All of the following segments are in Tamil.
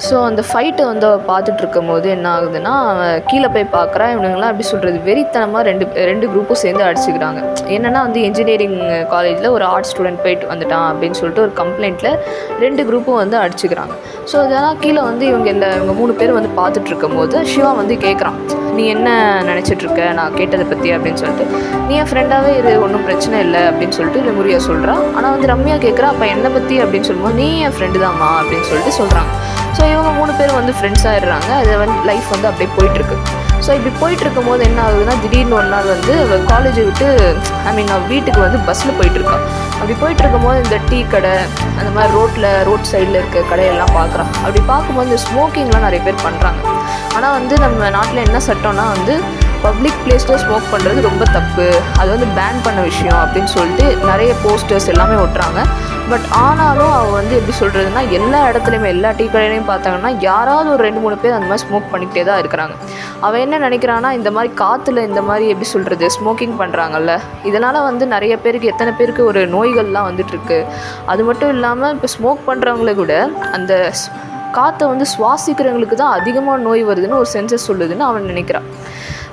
ஸோ அந்த ஃபைட்டை வந்து அவள் பார்த்துட்ருக்கும்போது என்ன ஆகுதுன்னா, அவன் கீழே போய் பார்க்குறா. இவனுங்களாம் எப்படி சொல்கிறது, வெறித்தனமாக ரெண்டு குரூப்பும் சேர்ந்து அடிச்சுக்கிறாங்க. என்னென்னா வந்து இன்ஜினியரிங் காலேஜில் ஒரு ஆர்ட்ஸ் ஸ்டூடெண்ட் போயிட்டு வந்துட்டான் அப்படின்னு சொல்லிட்டு ஒரு கம்ப்ளைண்ட்டில் 2 குரூப்பும் வந்து அடிச்சுக்கிறாங்க. ஸோ இதெல்லாம் கீழே வந்து இவங்க 3 பேர் வந்து பார்த்துட்ருக்கும்போது சிவா வந்து கேட்குறான், நீ என்ன நினச்சிட்ருக்க நான் கேட்டதை பற்றி அப்படின்னு சொல்லிட்டு. நீ என் ஃப்ரெண்டாகவே இரு, ஒன்றும் பிரச்சனை இல்லை அப்படின்னு சொல்லிட்டு லெமுரியா சொல்கிறா. ஆனால் வந்து ரம்யா கேட்குறா, அப்போ என்னை பற்றி அப்படின்னு சொல்லும்போது நீ என் ஃப்ரெண்டு தான்மா அப்படின்னு சொல்லிட்டு சொல்கிறாங்க. ஸோ இவங்க 3 பேர் வந்து ஃப்ரெண்ட்ஸ் ஆகிடுறாங்க. அது வந்து லைஃப் வந்து அப்படியே போயிட்டுருக்கு. ஸோ இப்படி போயிட்டுருக்கும் போது என்ன ஆகுதுன்னா, திடீர்னு ஒரு நாள் வந்து காலேஜை விட்டு நான் வீட்டுக்கு வந்து பஸ்ஸில் போயிட்டுருக்கான். அப்படி போயிட்டுருக்கும் போது இந்த டீ கடை அந்த மாதிரி ரோட் சைடில் இருக்க கடையெல்லாம் பார்க்குறான். அப்படி பார்க்கும்போது இந்த ஸ்மோக்கிங்லாம் நிறைய பேர் பண்ணுறாங்க. ஆனால் வந்து நம்ம நாட்டில் என்ன சட்டம்னா வந்து பப்ளிக் பிளேஸில் ஸ்மோக் பண்ணுறது ரொம்ப தப்பு, அது வந்து பேன் பண்ண விஷயம் அப்படின்னு சொல்லிட்டு நிறைய போஸ்டர்ஸ் எல்லாமே ஒட்டுறாங்க. பட் ஆனாலும் அவள் வந்து எப்படி சொல்கிறதுனா, எல்லா இடத்துலையுமே எல்லா டீ கடையிலையும் பார்த்தாங்கன்னா யாராவது ஒரு 2-3 பேர் அந்த மாதிரி ஸ்மோக் பண்ணிக்கிட்டே தான் இருக்கிறாங்க. அவள் என்ன நினைக்கிறான்னா, இந்த மாதிரி காற்றுல இந்த மாதிரி எப்படி சொல்கிறது ஸ்மோக்கிங் பண்ணுறாங்கல்ல, இதனால் வந்து நிறைய பேருக்கு எத்தனை பேருக்கு ஒரு நோய்கள்லாம் வந்துட்டுருக்கு. அது மட்டும் இல்லாமல் இப்போ ஸ்மோக் பண்ணுறவங்கள கூட அந்த காற்றை வந்து சுவாசிக்கிறவங்களுக்கு தான் அதிகமாக நோய் வருதுன்னு ஒரு சென்சஸ் சொல்லுதுன்னு அவன் நினைக்கிறான்.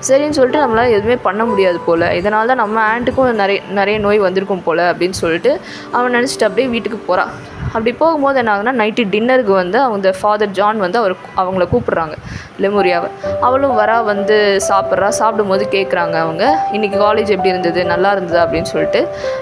சரின்னு சொல்லிட்டு நம்மளால் எதுவுமே பண்ண முடியாது போல், இதனால தான் நம்ம ஆண்ட்டுக்கும் நிறைய நோய் வந்திருக்கும் போல் அப்படின்னு சொல்லிட்டு அவன் நினச்சிட்டு அப்படியே வீட்டுக்கு போகிறான். அப்படி போகும்போது என்ன ஆகுதுன்னா, நைட்டு டின்னருக்கு வந்து அவங்க ஃபாதர் ஜான் வந்து அவங்கள கூப்பிட்றாங்க லெமுரியாவை. அவளும் வந்து சாப்பிடும்போது கேட்குறாங்க அவங்க, இன்றைக்கி காலேஜ் எப்படி இருந்தது, நல்லா இருந்தது அப்படின்னு சொல்லிட்டு.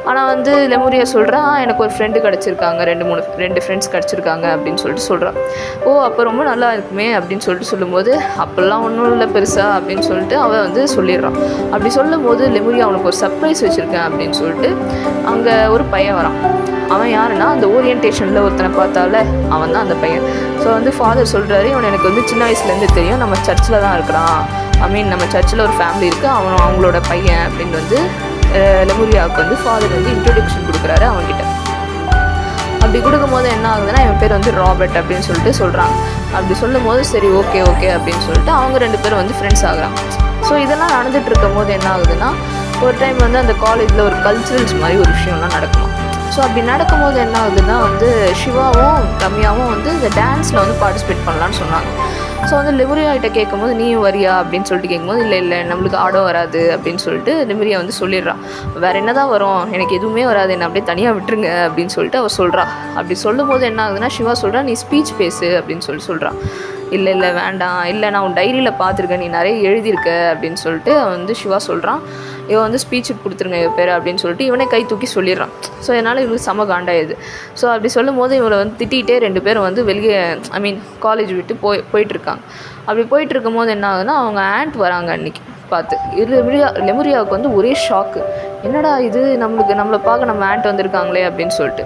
ஆனால் வந்து லெமுரியா சொல்கிறா, எனக்கு ஒரு ஃப்ரெண்டு கிடச்சிருக்காங்க, 2 ஃப்ரெண்ட்ஸ் கிடச்சிருக்காங்க அப்படின்னு சொல்லிட்டு சொல்கிறான். ஓ அப்போ ரொம்ப நல்லா இருக்குமே அப்படின்னு சொல்லிட்டு சொல்லும்போது, அப்போல்லாம் ஒன்றும் இல்லை பெருசாக அப்படின்னு சொல்லிட்டு அவள் வந்து சொல்லிடுறான். அப்படி சொல்லும் போது லெமுரியா அவனுக்கு ஒரு சர்ப்ரைஸ் வச்சுருக்கேன் அப்படின்னு சொல்லிட்டு அங்கே ஒரு பையன் வரான். அவன் யாருன்னா, அந்த ஓரியன்டேஷனில் ஒருத்தனை பார்த்தால அவன் தான் அந்த பையன். ஸோ வந்து ஃபாதர் சொல்கிறாரு, இவன் எனக்கு வந்து சின்ன வயசுலேருந்து தெரியும், நம்ம சர்ச்சில் தான் இருக்கிறான், நம்ம சர்ச்சில் ஒரு ஃபேமிலி இருக்குது, அவங்களோட பையன் அப்படின்னு வந்து லெமுரியாவுக்கு வந்து ஃபாதர் வந்து இன்ட்ரொடக்ஷன் கொடுக்குறாரு அவன்கிட்ட. அப்படி கொடுக்கும்போது என்ன ஆகுதுன்னா, இவன் பேர் வந்து ராபர்ட் அப்படின்னு சொல்லிட்டு சொல்கிறாங்க. அப்படி சொல்லும் போது சரி ஓகே அப்படின்னு சொல்லிட்டு அவங்க 2 பேரும் வந்து ஃப்ரெண்ட்ஸ் ஆகுறாங்க. ஸோ இதெல்லாம் நடந்துகிட்டு இருக்கும் போது என்ன ஆகுதுன்னா, ஒரு டைம் வந்து அந்த காலேஜில் ஒரு கல்ச்சுரல்ஸ் மாதிரி ஒரு விஷயம்லாம் நடக்கணும். ஸோ அப்படி நடக்கும்போது என்ன ஆகுதுன்னா வந்து சிவாவும் ரம்யாவும் வந்து இந்த டான்ஸில் வந்து பார்ட்டிசிபேட் பண்ணலான்னு சொன்னாங்க. ஸோ வந்து லெமுரியாகிட்ட கேட்கும்போது நீயும் வரியா அப்படின்னு சொல்லிட்டு கேட்கும்போது, இல்லை நம்மளுக்கு ஆட வராது அப்படின்னு சொல்லிட்டு லெமுரியா வந்து சொல்லிடுறான். வேறு என்ன தான் வரும், எனக்கு எதுவுமே வராது, என்னை அப்படியே தனியாக விட்டுருங்க அப்படின்னு சொல்லிட்டு அவள் சொல்கிறா. அப்படி சொல்லும் போது என்ன ஆகுதுன்னா, சிவா சொல்கிறா, நீ ஸ்பீச் பேசு அப்படின்னு சொல்கிறான். இல்லை வேண்டாம், இல்லை நான் உன் டைரியில் பார்த்துருக்கேன், நீ நிறைய எழுதியிருக்க அப்படின்னு சொல்லிட்டு அவன் வந்து சிவா சொல்கிறான். இவன் வந்து ஸ்பீச்சுக்கு கொடுத்துருங்க இவ பேர் அப்படின்னு சொல்லிட்டு இவனே கை தூக்கி சொல்லிடுறான். ஸோ இதனால் இவளுக்கு செம காண்டாயிடுது. ஸோ அப்படி சொல்லும் போது இவளை வந்து திட்டிகிட்டே 2 பேரும் வந்து வெளியே காலேஜ் விட்டு போயிட்டுருக்காங்க. அப்படி போயிட்டுருக்கும் போது என்ன ஆகுதுன்னா, அவங்க ஆண்ட் வராங்க அன்றைக்கி பார்த்து. லெமுரியாவுக்கு வந்து ஒரே ஷாக்கு, என்னடா இது நம்மளை பார்க்க நம்ம ஆண்ட் வந்திருக்காங்களே அப்படின்னு சொல்லிட்டு.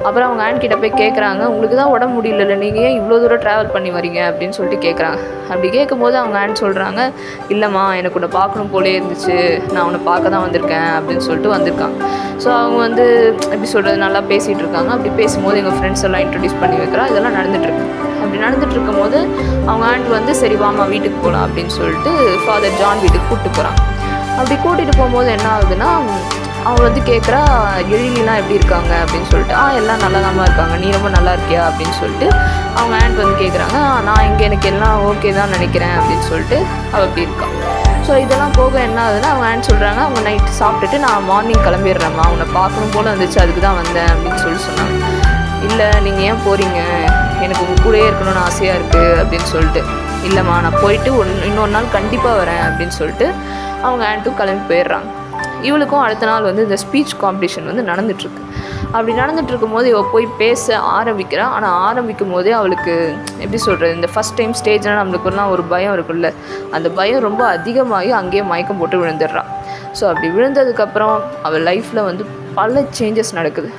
அப்புறம் அவங்க ஆண்ட் கிட்ட போய் கேட்குறாங்க, உங்களுக்கு தான் உடம்பு முடியல, நீங்கள் ஏன் இவ்வளோ தூரம் ட்ராவல் பண்ணி வரீங்க அப்படின்னு சொல்லிட்டு கேட்குறாங்க. அப்படி கேட்கும்போது அவங்க ஆண்ட் சொல்கிறாங்க, இல்லைம்மா எனக்கு உன்னை பார்க்கணும் போலே இருந்துச்சு, நான் உன்னை பார்க்க தான் வந்திருக்கேன் அப்படின்னு சொல்லிட்டு வந்திருக்காங்க. ஸோ அவங்க வந்து எப்படி சொல்கிறது, நல்லா பேசிகிட்டு இருக்காங்க. அப்படி பேசும்போது எங்கள் ஃப்ரெண்ட்ஸ் எல்லாம் இன்ட்ரடியூஸ் பண்ணி வைக்கிறா. இதெல்லாம் நடந்துகிட்ருக்கு. அப்படி நடந்துகிட்ருக்கும் போது அவங்க ஆண்ட் வந்து சரி வாமா வீட்டுக்கு போகலாம் அப்படின்னு சொல்லிட்டு ஃபாதர் ஜான் வீட்டுக்கு கூப்பிட்டு போகிறாங்க. அப்படி கூட்டிகிட்டு போகும்போது என்ன ஆகுதுன்னா, அவன் வந்து கேட்குறா, எழிலாம் எப்படி இருக்காங்க அப்படின்னு சொல்லிட்டு. எல்லாம் நல்லா தான் இருக்காங்க, நீ ரொம்ப நல்லா இருக்கியா அப்படின்னு சொல்லிட்டு அவங்க ஆண்ட் வந்து கேட்குறாங்க. நான் இங்கே எனக்கு எல்லாம் ஓகே தான் நினைக்கிறேன் அப்படின்னு சொல்லிட்டு அவள் அப்படி இருக்கான். ஸோ இதெல்லாம் போக என்ன ஆகுதுன்னா, அவங்க ஆண்ட் சொல்கிறாங்க, அவங்க நைட்டு சாப்பிட்டுட்டு நான் மார்னிங் கிளம்பிடுறேம்மா, அவனை பார்க்கணும் போல் வந்துச்சு, அதுக்கு தான் வந்தேன் அப்படின்னு சொன்னாங்க. இல்லை நீங்கள் ஏன் போகிறீங்க, எனக்கு உங்கள் கூடயே இருக்கணும்னு ஆசையாக இருக்குது அப்படின்னு சொல்லிட்டு. இல்லைம்மா நான் போயிட்டு இன்னொரு நாள் கண்டிப்பாக வரேன் அப்படின்னு சொல்லிட்டு அவங்க ஆண்ட்டும் கிளம்பி போயிடுறாங்க. இவளுக்கும் அடுத்த நாள் வந்து இந்த ஸ்பீச் காம்படிஷன் வந்து நடந்துகிட்ருக்கு. அப்படி நடந்துகிட்ருக்கும் போது இவள் போய் பேச ஆரம்பிக்கிறாள். ஆனால் ஆரம்பிக்கும் போதே அவளுக்கு எப்படி சொல்கிறது, இந்த ஃபஸ்ட் டைம் ஸ்டேஜ்னால் நம்மளுக்குலாம் ஒரு பயம் இருக்குல்ல, அந்த பயம் ரொம்ப அதிகமாகி அங்கேயே மயக்கம் போட்டு விழுந்துடுறான். ஸோ அப்படி விழுந்ததுக்கப்புறம் அவள் லைஃப்பில் வந்து பல சேஞ்சஸ் நடக்குது.